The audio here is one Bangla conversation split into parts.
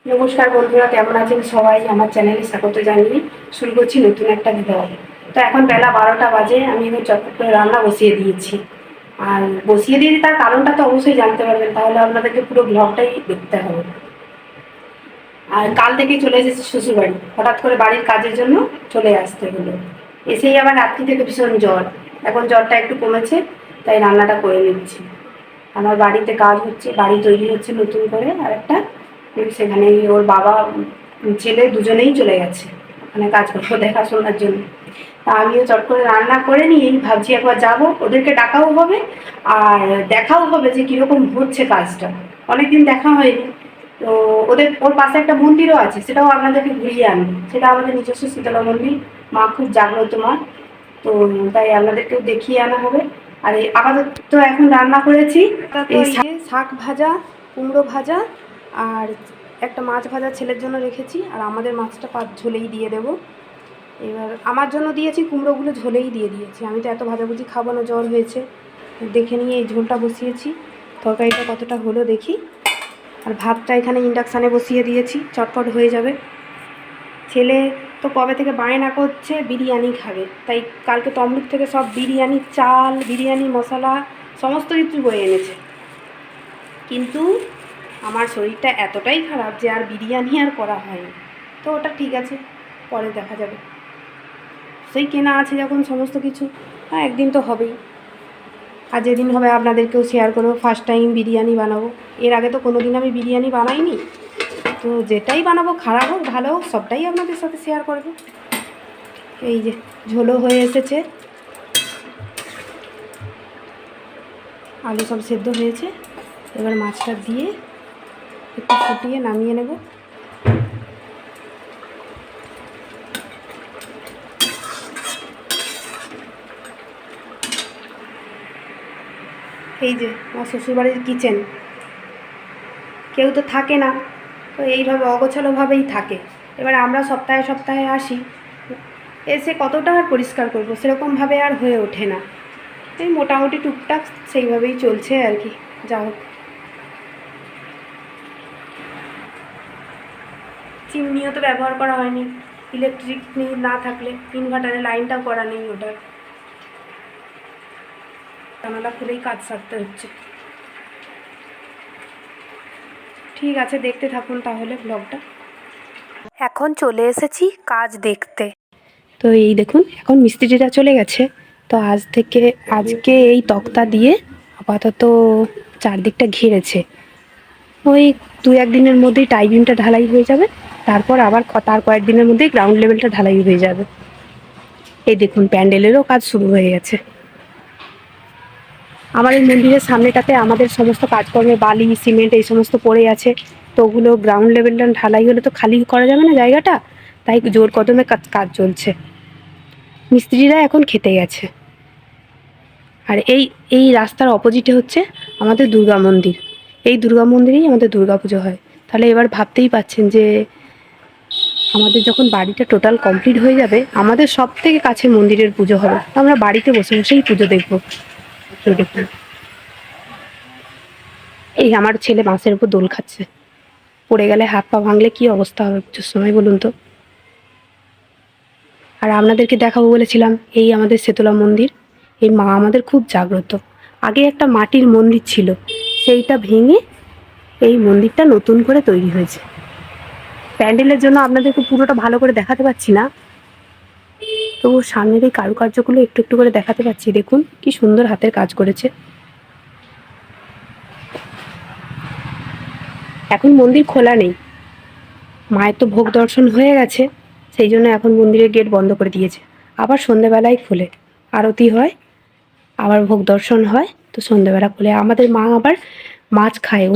নমস্কার বন্ধুরা, কেমন আছেন সবাই? আমার চ্যানেলে স্বাগত জানিয়ে শুরু করছি নতুন একটা ভিডিও। তো এখন বেলা 12টা বাজে, আমি চটপট করে রান্না বসিয়ে দিয়েছি। আর বসিয়ে দিয়েছি তার কারণটা তো অবশ্যই জানতে পারবেন, তাহলে আপনাদেরকে পুরো ব্লগটাই দেখতে হবে। আর কাল থেকেই চলে এসেছি শ্বশুরবাড়ি, হঠাৎ করে বাড়ির কাজের জন্য চলে আসতে হলো। এসেই আবার রাত্রি থেকে ভীষণ জ্বর, এখন জ্বরটা একটু কমেছে, তাই রান্নাটা করে নিচ্ছি। আমার বাড়িতে কাজ হচ্ছে, বাড়ি তৈরি হচ্ছে নতুন করে আর একটা, সেখানে ওর বাবা ছেলে দুজনেই চলে গেছে ওখানে কাজ করবো দেখাশোনার জন্য। তা আমিও চট করে রান্না করে নিয়েই ভাবছি একবার যাবো, ওদেরকে ডাকাও হবে আর দেখাও হবে যে কীরকম হচ্ছে কাজটা। অনেকদিন দেখা হয়নি। তো ওর পাশে একটা মন্দিরও আছে, সেটাও আপনাদেরকে ঘুরিয়ে আনবো। সেটা আমাদের নিজস্ব শীতলা মন্দির, মা খুব জাগ্রত মা। তো তাই আপনাদেরকেও দেখিয়ে আনা হবে। আর এই আপাতত এখন রান্না করেছি এই শাক ভাজা, কুমড়ো ভাজা আর একটা মাছ ভাজা ছেলের জন্য রেখেছি, আর আমাদের মাছটা ঝোলেই দিয়ে দেবো। এবার আমার জন্য দিয়েছি, কুমড়োগুলো ঝোলেই দিয়ে দিয়েছি। আমি তো এত ভাজাভুজি খাবো না, জ্বর হয়েছে। দেখে নিয়ে এই ঝোলটা বসিয়েছি, তরকারিটা কতটা হলো দেখি। আর ভাতটা এখানে ইন্ডাকশানে বসিয়ে দিয়েছি, চটপট হয়ে যাবে। ছেলে তো কবে থেকে বায়না করছে বিরিয়ানি খাবে, তাই কালকে তমলুক থেকে সব বিরিয়ানি চাল, বিরিয়ানি মশলা সমস্ত কিছু বয়ে এনেছে। কিন্তু আমার শরীরটা এতটাই খারাপ যে আর বিরিয়ানি আর করা হয়নি। তো ওটা ঠিক আছে, পরে দেখা যাবে। সেই কেনা আছে যখন সমস্ত কিছু, হ্যাঁ একদিন তো হবেই। আর যেদিন হবে আপনাদেরকেও শেয়ার করবো। ফার্স্ট টাইম বিরিয়ানি বানাবো, এর আগে তো কোনো দিন আমি বিরিয়ানি বানাইনি। তো যেটাই বানাবো, খারাপ হোক ভালো হোক, সবটাই আপনাদের সাথে শেয়ার করবো। এই যে ঝোলও হয়ে এসেছে, আলু সব সেদ্ধ হয়েছে। এবার মাছটা দিয়ে একটু ফুটিয়ে নামিয়ে নেব। এই যে আমার শ্বশুরবাড়ির কিচেন, কেউ তো থাকে না, তো এইভাবে অগোছালোভাবেই থাকে। এবার আমরা সপ্তাহে সপ্তাহে আসি, এসে কতটা আর পরিষ্কার করব, সেরকমভাবে আর হয়ে ওঠে না। এই মোটামুটি টুকটাক সেইভাবেই চলছে আর কি। যা হোক, চিমনিও তো ব্যবহার করা হয়নি, ইলেকট্রিক না থাকলে ইনভার্টারে লাইনটাও করা নেই ওটার, জানালা খুলেই কাজ সারতে হচ্ছে। ঠিক আছে, দেখতে থাকুন তাহলে ব্লগটা। এখন চলে এসেছি কাজ দেখতে। তো এই দেখুন, এখন মিস্ত্রিরা চলে গেছে। তো আজকে এই তক্তা দিয়ে আপাতত চারদিকটা ঘিরেছে। ওই 2-1 দিনের মধ্যেই টাই বিমটা ঢালাই হয়ে যাবে, তারপর আবার তার কয়েকদিনের মধ্যেই গ্রাউন্ড লেভেলটা ঢালাই হয়ে যাবে। এই দেখুন, প্যান্ডেলেরও কাজ শুরু হয়ে গেছে। আমার এই মন্দিরের সামনেটাতে আমাদের সমস্ত কাজকর্মে বালি সিমেন্ট এই সমস্ত পড়ে আছে। তো ওগুলো গ্রাউন্ড লেভেলটা ঢালাই হলে তো খালি করা যাবে না জায়গাটা, তাই জোর কদমে কাজ চলছে। মিস্ত্রিরা এখন খেতে গেছে। আর এই রাস্তার অপোজিটে হচ্ছে আমাদের দুর্গা মন্দির। এই দুর্গা মন্দিরেই আমাদের দুর্গা পুজো হয়। তাহলে এবার ভাবতেই পাচ্ছেন যে আমাদের যখন বাড়িটা টোটাল কমপ্লিট হয়ে যাবে, আমাদের সব থেকে কাছে মন্দিরের পুজো হবে। আমরা বাড়িতে বসে বসেই পুজো দেখবো। দেখুন, এই আমার ছেলে বাঁশের উপর দোল খাচ্ছে, পড়ে গেলে হাত পা ভাঙলে কি অবস্থা হবে পুজোর সময় বলুন তো। আর আপনাদেরকে দেখাবো বলেছিলাম এই আমাদের শেতলা মন্দির। এই মা আমাদের খুব জাগ্রত। আগে একটা মাটির মন্দির ছিল, সেইটা ভেঙে এই মন্দিরটা নতুন করে তৈরি হয়েছে। প্যান্ডেলের জন্য আপনাদেরকে পুরোটা ভালো করে দেখাতে পাচ্ছি না, তো সামনের এই কারুকার্যগুলো একটু একটু করে দেখাতে পাচ্ছি। দেখুন কি সুন্দর হাতের কাজ করেছে। এখন মন্দির খোলা নেই, মায়ের তো ভোগ দর্শন হয়ে গেছে, সেই জন্য এখন মন্দিরের গেট বন্ধ করে দিয়েছে। আবার সন্ধেবেলায় খোলে, আরতি হয়, আবার ভোগ দর্শন হয়, তো সন্ধেবেলা খোলে। আমাদের মা আবার মাছ খায়,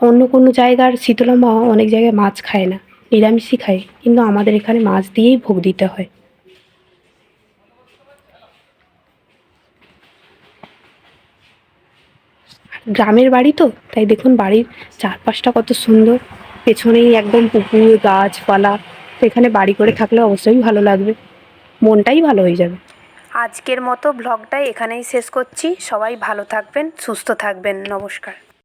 অন্য কোনো জায়গার শীতলা মা অনেক জায়গায় মাছ খায় না, নিরামিষই খায়, কিন্তু আমাদের এখানে মাছ দিয়েই ভোগ দিতে হয়। গ্রামের বাড়ি তো, তাই দেখুন বাড়ির চারপাশটা কত সুন্দর, পেছনেই একদম পুকুর গাছপালা। তো এখানে বাড়ি করে থাকলে অবশ্যই ভালো লাগবে, মনটাই ভালো হয়ে যাবে। আজকের মতো ব্লগটাই এখানেই শেষ করছি। সবাই ভালো থাকবেন, সুস্থ থাকবেন। নমস্কার।